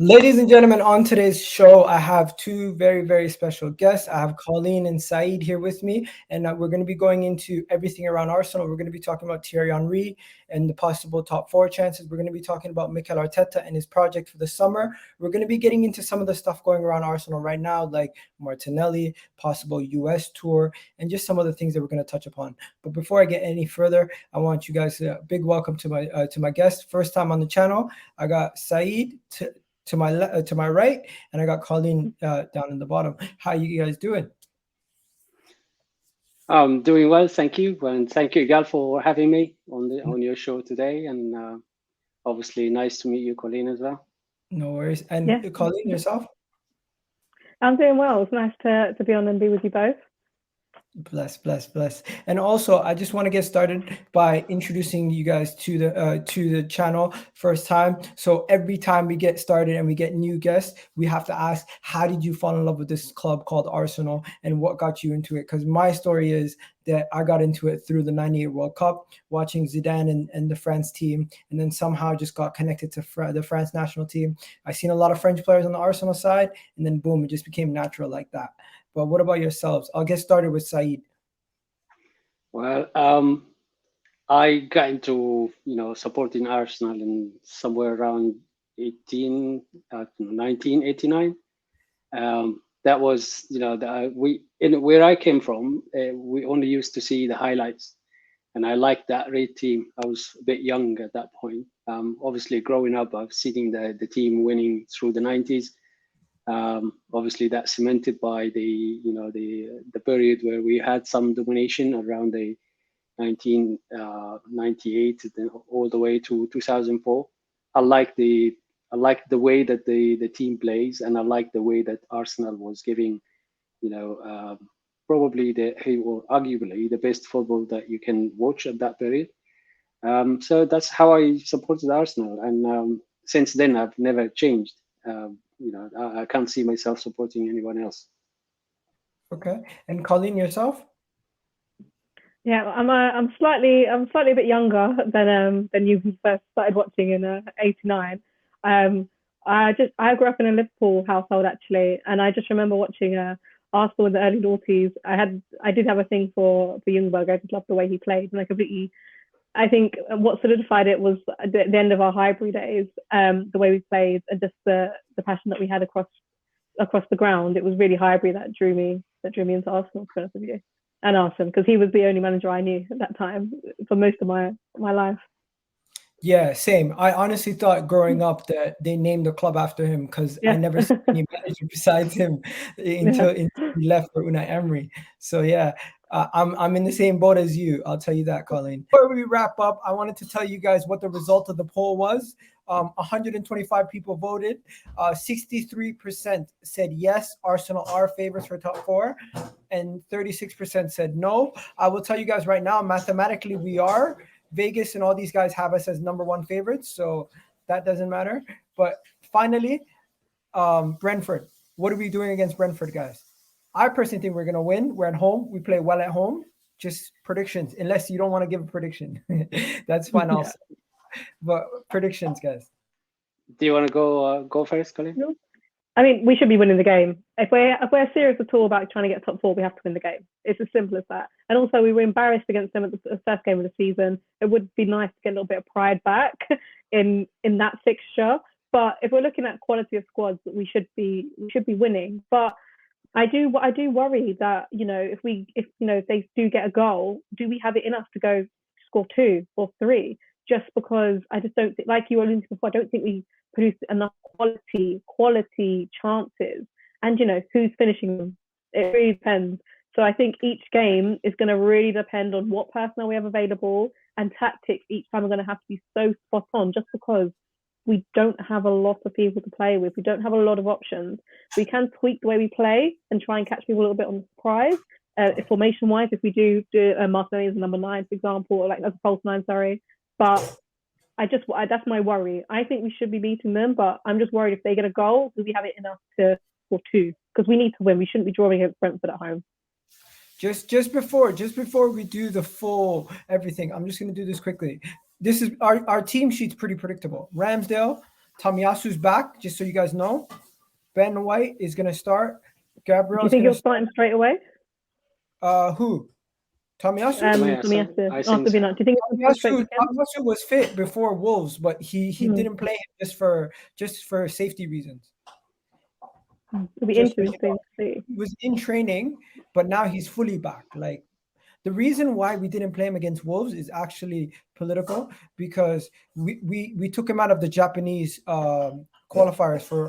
Ladies and gentlemen, on today's show, I have two very, very special guests. I have Colleen and Saeed here with me, and we're going to be going into everything around Arsenal. We're going to be talking about Thierry Henry and the possible top four chances. We're going to be talking about Mikel Arteta and his project for the summer. We're going to be getting into some of the stuff going around Arsenal right now, like Martinelli, possible US tour, and just some of the things that we're going to touch upon. But before I get any further, I want you guys a big welcome to my guest. First time on the channel, I got Saeed to my right, and I got Colleen down in the bottom. How you guys doing? I'm doing well, thank you, and thank you, Gal, for having me on your show today. And obviously, nice to meet you, Colleen, as well. No worries. And Yeah. Colleen, yourself? I'm doing well. It's nice to be on and be with you both. Bless. And also, I just want to get started by introducing you guys to the channel first time. So every time we get started and we get new guests, we have to ask, how did you fall in love with this club called Arsenal, and what got you into it? Because my story is that I got into it through the '98 World Cup, watching Zidane and the France team, and then somehow just got connected to the France national team. I seen a lot of French players on the Arsenal side, and then boom, it just became natural like that. But what about yourselves? I'll get started with Saeed. Well, I got into supporting Arsenal in somewhere around 1989. That was where I came from. We only used to see the highlights, and I liked that red team. I was a bit young at that point. Obviously, growing up, I've seen the team winning through the '90s. Obviously, that's cemented by the period where we had some domination around the 1998 all the way to 2004. I like the way that the team plays, and I like the way that Arsenal was giving, probably or arguably the best football that you can watch at that period. So that's how I supported Arsenal, and since then I've never changed. I can't see myself supporting anyone else. Okay, and Colleen, yourself? Yeah, I'm slightly a bit younger than you first started watching in '89. I grew up in a Liverpool household actually, and I just remember watching Arsenal in the early noughties. I did have a thing for Ljungberg. I just loved the way he played, and I think what solidified it was the end of our Highbury days, the way we played, and just the passion that we had across the ground. It was really Highbury that drew me into Arsenal, to be honest with you, and Arsene, because he was the only manager I knew at that time for most of my life. Yeah, same. I honestly thought growing up that they named the club after him, because I never saw any manager besides him until he left for Unai Emery. So yeah, I'm in the same boat as you. I'll tell you that, Colleen. Before we wrap up, I wanted to tell you guys what the result of the poll was. 125 people voted. 63% said yes, Arsenal are favorites for top four, and 36% said no. I will tell you guys right now, mathematically we are. Vegas and all these guys have us as number one favorites, so that doesn't matter. But finally, Brentford. What are we doing against Brentford, guys? I personally think we're going to win. We're at home. We play well at home. Just predictions, unless you don't want to give a prediction. That's fine also. But predictions, guys. Do you want to go first, Colin? No. I mean, we should be winning the game. If we're serious at all about trying to get top four, we have to win the game. It's as simple as that. And also, we were embarrassed against them at the first game of the season. It would be nice to get a little bit of pride back in that fixture. But if we're looking at quality of squads, we should be winning. But I do worry that if they do get a goal, do we have it in us to go score 2 or 3? Just because I just don't think, like you alluded to before, I don't think we produce enough quality chances. And who's finishing them? It really depends. So I think each game is going to really depend on what personnel we have available, and tactics each time are going to have to be so spot on, just because we don't have a lot of people to play with. We don't have a lot of options. We can tweak the way we play and try and catch people a little bit on the surprise. Formation-wise, if we do Martinelli as a number 9, for example, or like as a false 9, sorry. But that's my worry. I think we should be beating them, but I'm just worried if they get a goal, do we have it enough for 2? Because we need to win. We shouldn't be drawing against Brentford at home. Just before we do the full everything, I'm just going to do this quickly. This is our team sheet's pretty predictable. Ramsdale, Tomiyasu's back, just so you guys know. Ben White is going to start. Gabriel. Do you think you'll start him straight away? Who? Tomiyasu? Tomiyasu. Do you think Tomiyasu was fit before Wolves, but he didn't play him just for safety reasons. It'll be interesting to see. He was in training, but now he's fully back. Like, the reason why we didn't play him against Wolves is actually political, because we took him out of the Japanese qualifiers for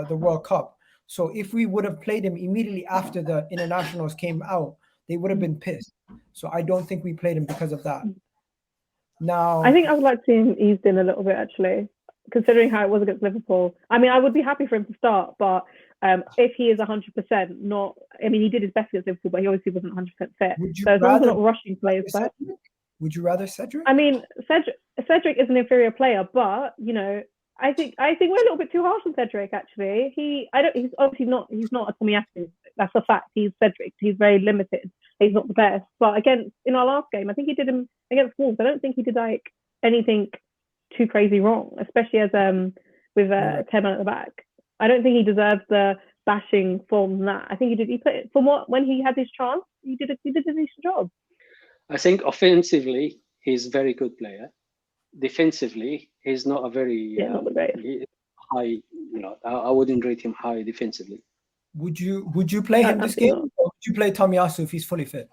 the World Cup. So if we would have played him immediately after the internationals came out, they would have been pissed. So I don't think we played him because of that. Now, I think I would like to see him eased in a little bit, actually, considering how it was against Liverpool. I mean, I would be happy for him to start, but if he is 100%, he did his best against Liverpool, but he obviously wasn't 100% fit. So as long as we're not rushing players back. Would you rather Cedric? I mean, Cedric is an inferior player, but I think we're a little bit too harsh on Cedric. Actually, he's obviously not. He's not a Tomiyasu. That's a fact. He's Cedric. He's very limited. He's not the best. But in our last game, I think he did him against Wolves. I don't think he did anything too crazy wrong, especially as with 10 men at the back. I don't think he deserves the bashing from that. I think he did. He put it from when he had his chance. He did a decent job. I think offensively, he's a very good player. Defensively, he's not a very high. I wouldn't rate him high defensively. Would you play him this game, or would you play Tomiyasu if he's fully fit?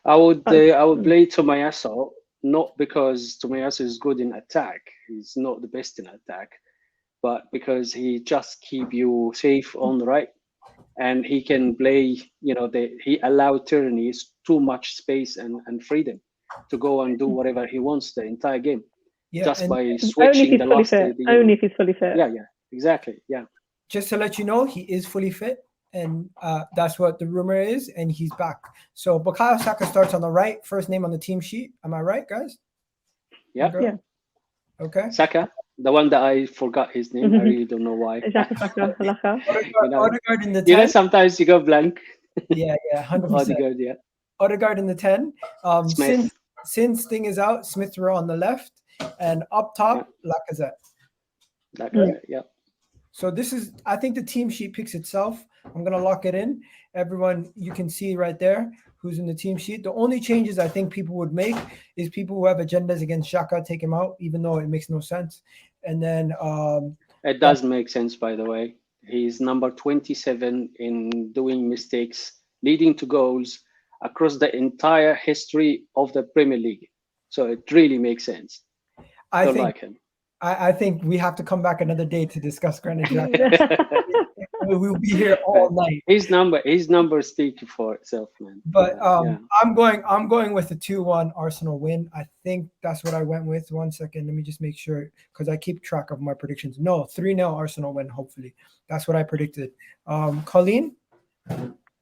I would play Tomiyasu, not because Tomiyasu is good in attack. He's not the best in attack, but because he just keep you safe on the right, and he can play. He allowed Tierney too much space and freedom to go and do whatever he wants the entire game, just by switching the last. Only if he's fully fit. Yeah, exactly. Yeah. Just to let you know, he is fully fit, and that's what the rumor is, and he's back. So Bukayo Saka starts on the right, first name on the team sheet. Am I right, guys? Yeah. Yeah. Okay. Saka, the one that I forgot his name. I really don't know why. Odegaard in the 10. Sometimes you go blank. Yeah, 100%. Odegaard, yeah. Odegaard in the 10. Since Thing is out, Smith Rowe on the left, and up top, Lacazette. Yeah. So I think the team sheet picks itself. I'm going to lock it in. Everyone, you can see right there who's in the team sheet. The only changes I think people would make is people who have agendas against Xhaka, take him out, even though it makes no sense. And then... it does make sense, by the way. He's number 27 in doing mistakes, leading to goals across the entire history of the Premier League. So it really makes sense. I like him. I think we have to come back another day to discuss Granit Xhaka. We'll be here all night. His number speak for itself, man. But I'm going with the 2-1 Arsenal win. I think that's what I went with. 1 second, let me just make sure, because I keep track of my predictions. No, 3-0 Arsenal win. Hopefully, that's what I predicted. Colleen,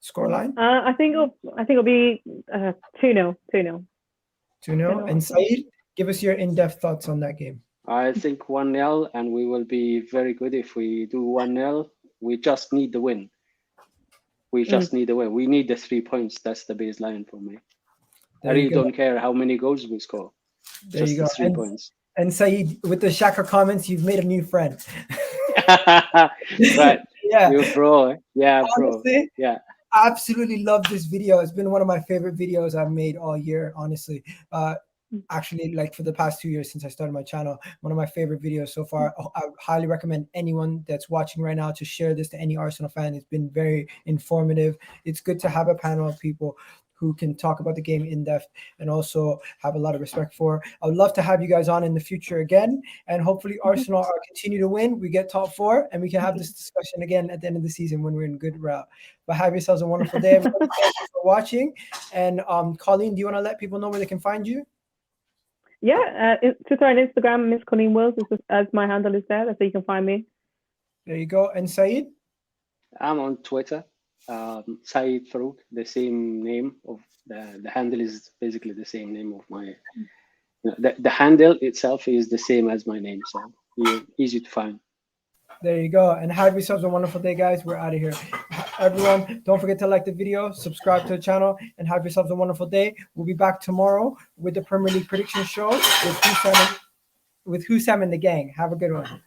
scoreline. I think it'll be 2-0. 2-0. And Saeed, give us your in-depth thoughts on that game. I think 1-0, and we will be very good if we do 1-0. We just need the win. We need the win. We need the 3 points. That's the baseline for me. I really don't care how many goals we score. There you go. The 3 points. And Saeed, with the Xhaka comments, you've made a new friend. Right. Yeah. You bro. Yeah, honestly, bro. Yeah. Absolutely love this video. It's been one of my favorite videos I've made all year, honestly. Actually, like for the past 2 years since I started my channel, one of my favorite videos so far. I highly recommend anyone that's watching right now to share this to any Arsenal fan. It's been very informative. It's good to have a panel of people who can talk about the game in depth and also have a lot of respect for. I would love to have you guys on in the future again, and hopefully Arsenal continue to win. We get top 4, and we can have this discussion again at the end of the season when we're in good route. But have yourselves a wonderful day. Everybody. Thank you for watching. And Colleen, do you want to let people know where they can find you? Twitter and Instagram, Miss Colleen Wills, as my handle is there. That's where you can find me. There you go. And Saeed? I'm on Twitter, Saeed Farouk, the same name of the handle is basically the same name of my. The handle itself is the same as my name, so easy to find. There you go. And have yourselves a wonderful day, guys. We're out of here. Everyone, don't forget to like the video, subscribe to the channel, and have yourselves a wonderful day. We'll be back tomorrow with the Premier League prediction show with Hussam and the gang. Have a good one.